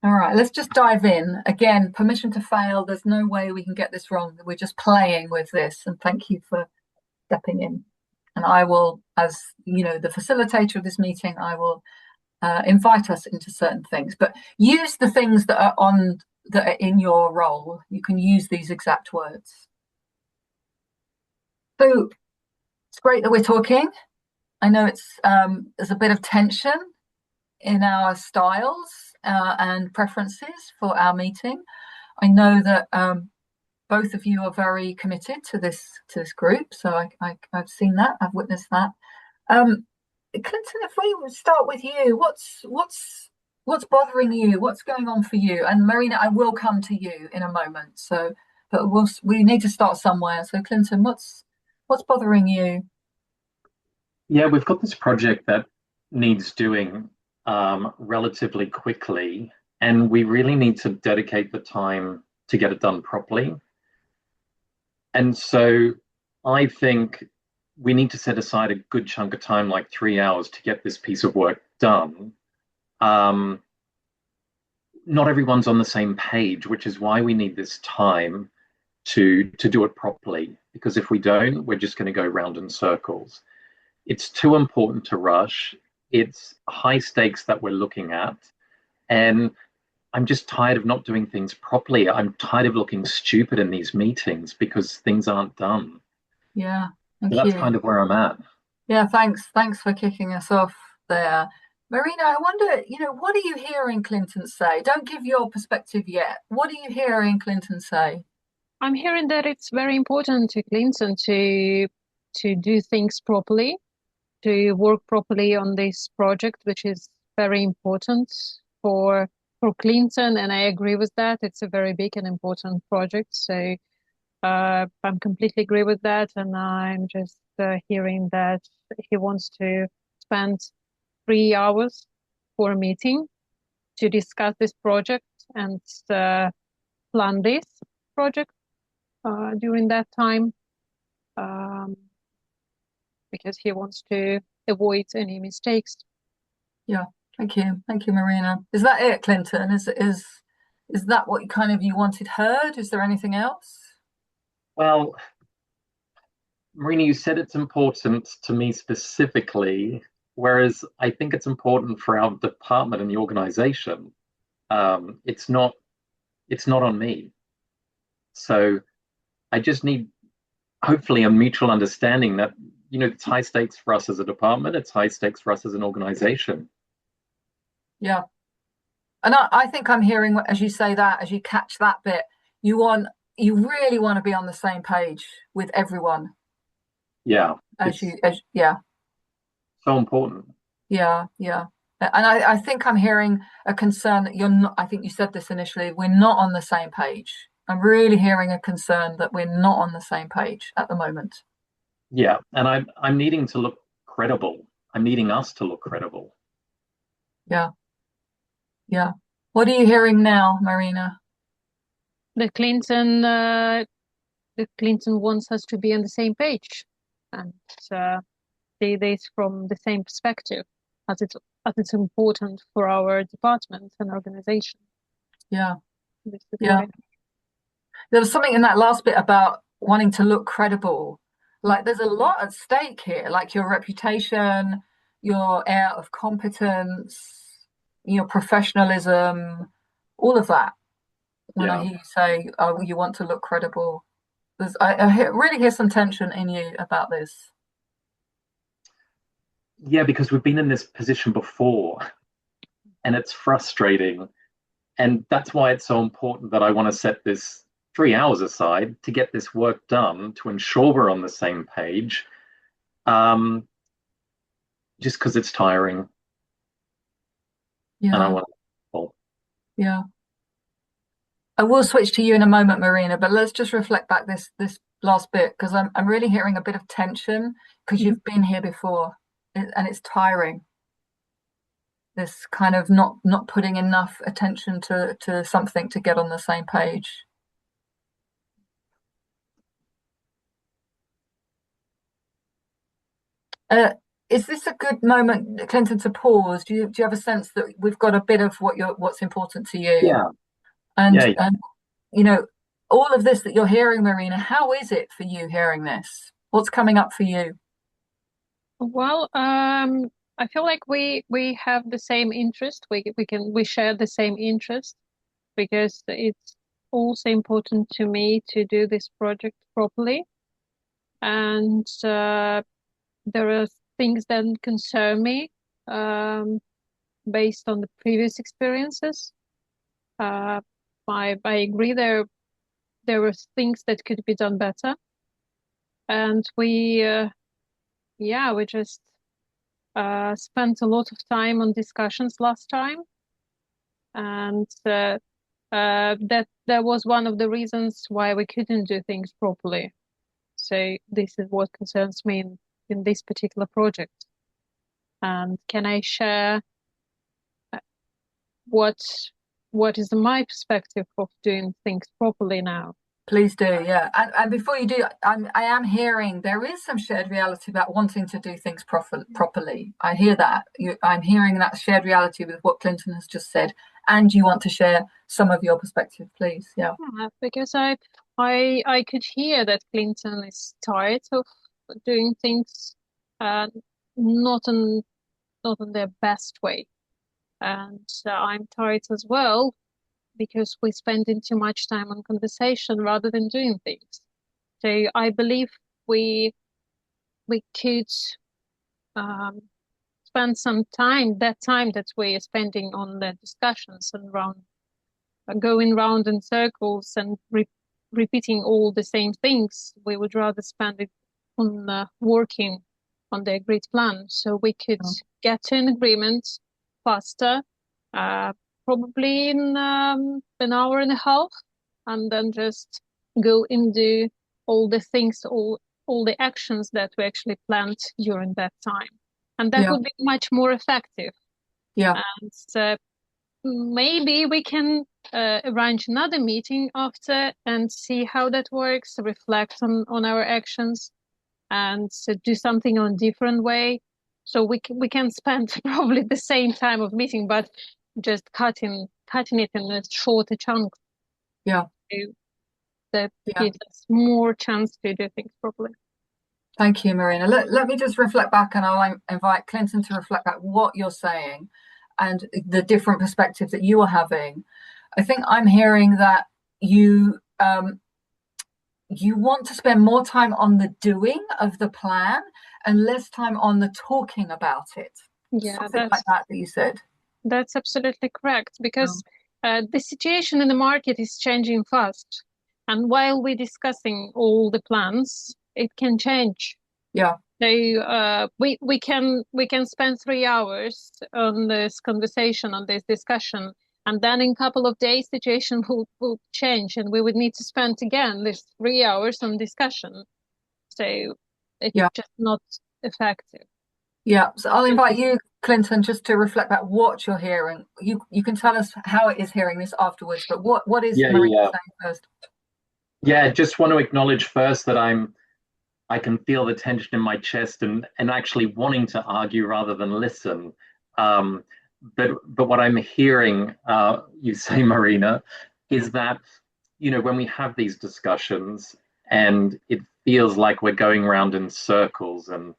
All right, let's just dive in. Again, permission to fail. There's no way we can get this wrong. We're just playing with this. And thank you for stepping in. And I will, as you know, the facilitator of this meeting, I will invite us into certain things. But use the things that are in your role. You can use these exact words. So it's great that we're talking. I know there's a bit of tension in our styles and preferences for our meeting. I know that both of you are very committed to this group, so I've seen that, I've witnessed that. Clinton, if we would start with you, what's bothering you? What's going on for you? And Marina, I will come to you in a moment. So, but we need to start somewhere. So, Clinton, what's bothering you? Yeah, we've got this project that needs doing relatively quickly, and we really need to dedicate the time to get it done properly. And so I think we need to set aside a good chunk of time, like 3 hours, to get this piece of work done. Not everyone's on the same page, which is why we need this time to do it properly. Because if we don't, we're just going to go round in circles. It's too important to rush. It's high stakes that we're looking at. And I'm just tired of not doing things properly. I'm tired of looking stupid in these meetings because things aren't done. Yeah, So thank that's you. kind of where I'm at. Yeah, thanks. Thanks for kicking us off there. Marina, I wonder, what are you hearing Clinton say? Don't give your perspective yet. What are you hearing Clinton say? I'm hearing that it's very important to Clinton to do things properly, to work properly on this project, which is very important for Clinton, and I agree with that. It's a very big and important project, so I'm completely agree with that, and I'm just hearing that he wants to spend 3 hours for a meeting to discuss this project and plan this project during that time. Because he wants to avoid any mistakes. Yeah, thank you, Marina. Is that it, Clinton? Is that what you wanted heard? Is there anything else? Well, Marina, you said it's important to me specifically, whereas I think it's important for our department and the organization. It's not on me. So I just need, hopefully, a mutual understanding that it's high stakes for us as a department. It's high stakes for us as an organization. Yeah. And I think I'm hearing, as you say that, as you catch that bit, you really want to be on the same page with everyone. Yeah. Yeah. So important. Yeah, yeah. And I think I'm hearing a concern that you're not, I think you said this initially, we're not on the same page. I'm really hearing a concern that we're not on the same page at the moment. Yeah, and I'm needing to look credible. I'm needing us to look credible. Yeah. Yeah. What are you hearing now, Marina? The Clinton wants us to be on the same page and see this from the same perspective, as it's important for our department and organization. Yeah. Yeah. There was something in that last bit about wanting to look credible. Like there's a lot at stake here, like your reputation, your air of competence, your professionalism, all of that. When I hear you say, "Oh, you want to look credible," I really hear some tension in you about this. Yeah, because we've been in this position before, and it's frustrating, and that's why it's so important that I want to set this 3 hours aside to get this work done to ensure we're on the same page. Just because it's tiring. Yeah. And I want to. Yeah. I will switch to you in a moment, Marina, but let's just reflect back this last bit, because I'm really hearing a bit of tension because you've been here before and it's tiring. This kind of not putting enough attention to something to get on the same page. is this a good moment, Clinton, to pause? Do you have a sense that we've got a bit of what's important to you, Yeah, and yeah. you know all of this that you're hearing, Marina? How is it for you hearing this? What's coming up for you? Well, I feel like we have the same interest. We share the same interest because it's also important to me to do this project properly. And there are things that concern me um, based on the previous experiences. Uh, I agree there were things that could be done better, and we just spent a lot of time on discussions last time, and that was one of the reasons why we couldn't do things properly. So this is what concerns me in this particular project. And can I share uh, what what is my perspective of doing things properly now? Please do, yeah. And before you do, I am hearing there is some shared reality about wanting to do things properly. I hear that. I'm hearing that shared reality with what Clinton has just said, and you want to share some of your perspective, please. Yeah, Yeah, because I could hear that Clinton is tired of doing things uh, not in not in their best way, and I'm tired as well because we're spending too much time on conversation rather than doing things. So I believe we we could um, spend some time, that time that we are spending on the discussions and round, going round in circles and repeating all the same things. We would rather spend it on working on the agreed plan so we could get to an agreement faster, uh, probably in an hour and a half, and then just go into all the things, all the actions that we actually planned during that time. And that yeah, would be much more effective. yeah, And maybe we can arrange another meeting after and see how that works, reflect on our actions, and do something on a different way. So we can spend probably the same time of meeting, but just cutting it in a shorter chunks. yeah, So that yeah. gives us more chance to do things properly. Thank you, Marina. Let me just reflect back, and I'll invite Clinton to reflect back what you're saying and the different perspectives that you are having. I think I'm hearing that you you want to spend more time on the doing of the plan and less time on the talking about it. Yeah, Something like that you said. that's absolutely correct because Um, the situation in the market is changing fast. And while we're discussing all the plans, it can change. yeah, So we can spend 3 hours on this conversation, on this discussion, and then in a couple of days, situation will change, and we would need to spend again this 3 hours on discussion. So it's yeah, just not effective. yeah. So I'll invite you, Clinton, just to reflect back what you're hearing. You can tell us how it is hearing this afterwards, but what is Yeah, Marina yeah. saying first? Yeah, just want to acknowledge first that I can feel the tension in my chest and actually wanting to argue rather than listen. Um, but what I'm hearing you say, Marina, is that when we have these discussions and it feels like we're going around in circles and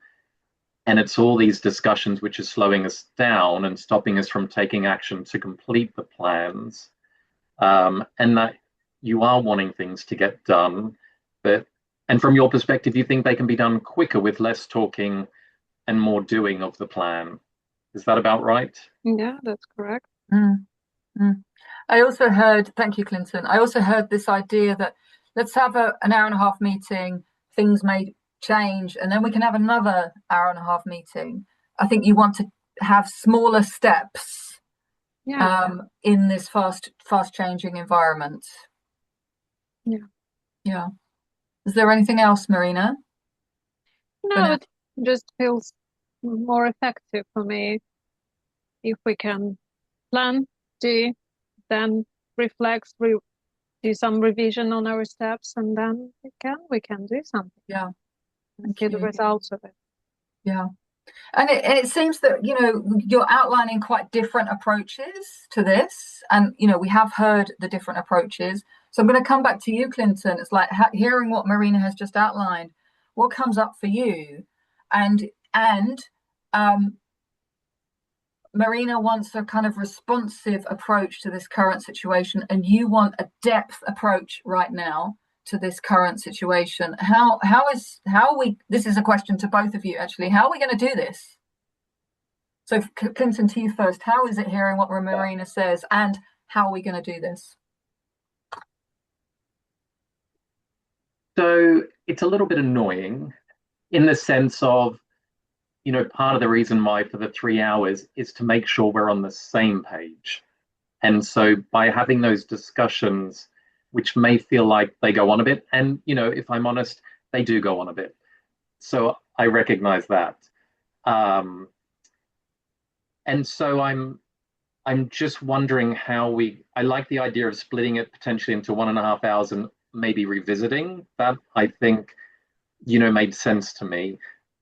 it's all these discussions which are slowing us down and stopping us from taking action to complete the plans, and that you are wanting things to get done, but and from your perspective, you think they can be done quicker with less talking and more doing of the plan. Is that about right? Yeah, that's correct. Mm, mm. I also heard, thank you, Clinton. I also heard this idea that let's have an hour and a half meeting, things may change, and then we can have another hour and a half meeting. I think you want to have smaller steps Yeah, in this fast changing environment. yeah. Yeah. Is there anything else, Marina? For No, now? it just feels more effective for me if we can plan, do, then reflect, do some revision on our steps, and then we can do something Yeah. and Thank see the you. results of it. Yeah. And it seems that, you're outlining quite different approaches to this. And, we have heard the different approaches. So I'm going to come back to you, Clinton. It's like hearing what Marina has just outlined. What comes up for you? And Marina wants a kind of responsive approach to this current situation, and you want a depth approach right now to this current situation. How are we? This is a question to both of you, actually. How are we going to do this? So, Clinton, to you first. How is it hearing what Marina says, and how are we going to do this? So it's a little bit annoying in the sense of, part of the reason why for the 3 hours is to make sure we're on the same page. And so by having those discussions, which may feel like they go on a bit, and, if I'm honest, they do go on a bit. So I recognize that. And so I'm just wondering I like the idea of splitting it potentially into 1.5 hours and maybe revisiting that. I think, made sense to me.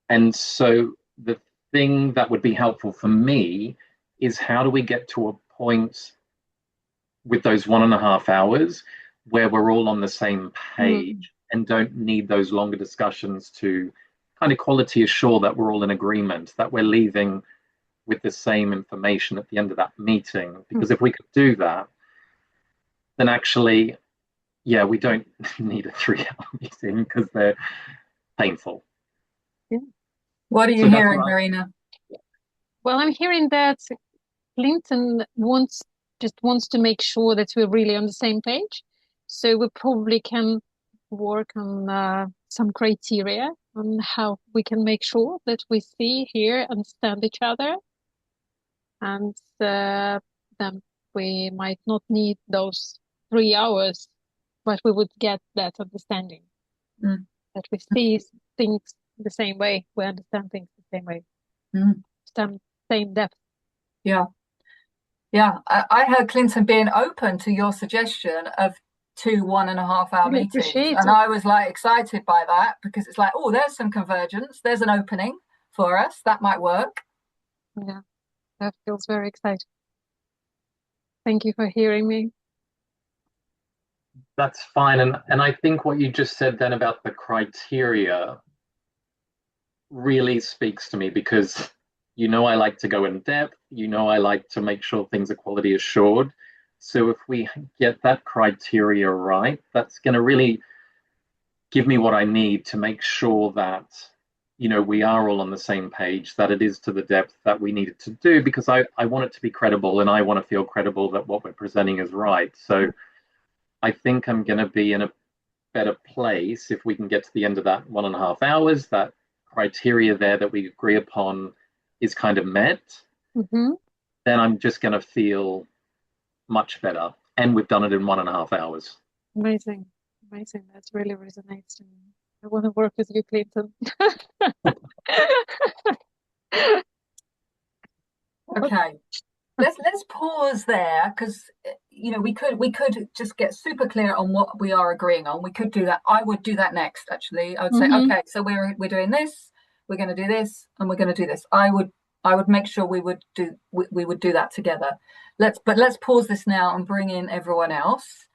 And so the thing that would be helpful for me is, how do we get to a point with those 1.5 hours where we're all on the same page and don't need those longer discussions to kind of quality assure that we're all in agreement, that we're leaving with the same information at the end of that meeting? Because if we could do that, then actually, yeah, we don't need a 3 hour meeting because they're painful. Yeah. What are you hearing, Marina? Well, I'm hearing that Clinton just wants to make sure that we're really on the same page. So we probably can work on some criteria on how we can make sure that we see, hear, understand each other. And then we might not need those 3 hours, but we would get that understanding. That we see things the same way, we understand things the same way, same depth. Yeah. I heard Clinton being open to your suggestion of 2 1.5 hour meetings, and I was like excited by that, because it's like, oh, there's some convergence, there's an opening for us that might work. Yeah, that feels very exciting. Thank you for hearing me. That's fine. And I think what you just said then about the criteria really speaks to me, because I like to go in depth, I like to make sure things are quality assured. So if we get that criteria right, that's going to really give me what I need to make sure that, we are all on the same page, that it is to the depth that we need it to do, because I want it to be credible, and I want to feel credible that what we're presenting is right. So I think I'm going to be in a better place if we can get to the end of that 1.5 hours, that criteria there that we agree upon is kind of met. Then I'm just going to feel much better. And we've done it in 1.5 hours. Amazing. That really resonates to me. I want to work with you, Clinton. Okay. Let's pause there, because we could just get super clear on what we are agreeing on. We could do that. I would do that next, actually. I would say, okay, so we're doing this, we're going to do this, and we're going to do this. I would make sure we would do that together. Let's pause this now and bring in everyone else.